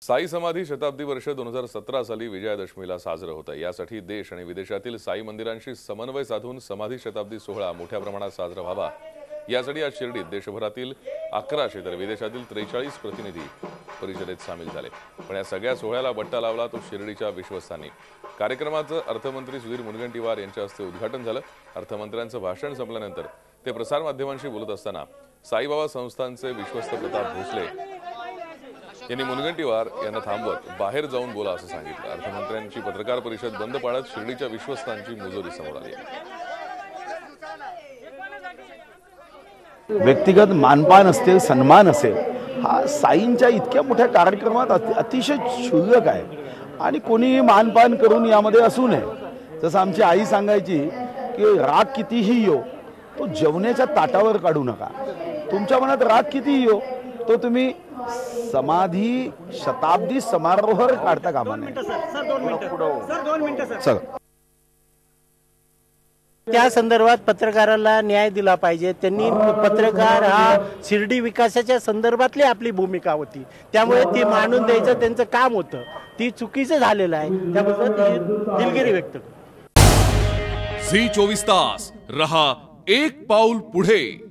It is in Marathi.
साई समाधी शताब्दी वर्ष 2017 साली विजयादशमीला साजरं होतं। यासाठी देश आणि विदेशातील साई मंदिरांशी समन्वय साधून समाधी शताब्दी सोहळा मोठ्या प्रमाणात साजरा व्हावा यासाठी आज शिर्डीत देशभरातील 1100 तर विदेशातील 43 प्रतिनिधी परिषदेत सामील झाले। पण या सगळ्या सोहळ्याला बट्टा लावला तो शिर्डीच्या विश्वस्तांनी। कार्यक्रमाचं अर्थमंत्री सुधीर मुनगंटीवार यांच्या हस्ते उद्घाटन झालं। अर्थमंत्र्यांचं भाषण संपल्यानंतर ते प्रसार माध्यमांशी बोलत असताना साईबाबा संस्थानचे विश्वस्त प्रताप भोसले यांनी मुनगंटीवार यांना थांबवत बाहेर जाऊन बोला असं सांगितलं। अर्थमंत्र्यांची पत्रकार परिषद बंद पाडत शिर्डीच्या विश्वस्तांची मुजोरी समोर आली। व्यक्तिगत मानपान असते, सन्मान असेल, हा साईंच्या इतक्या मोठ्या कार्यक्रमात अतिशय क्षुल्लक आहे आणि कोणी मानपान करून यामध्ये असू नये। जसं आमची आई सांगायची की राग कितीही येऊ तो जेवणाच्या ताटावर काढू नका। तुमच्या मनात राग कितीही येऊ तो तुम्ही समाधी शताब्दी समारोहावर काढता कामा नये। त्या संदर्भात पत्रकाराला न्याय दिला पाहिजे। त्यांनी पत्रकार हा शिर्डी विकासाच्या संदर्भातली आपली भूमिका होती, त्यामुळे ती मांडून द्यायचं त्यांचं काम होतं। ती चुकीचं झालेलं आहे, त्याबद्दल दिलगिरी व्यक्त करतो। झी 24 तास रहा एक पाऊल पुढे।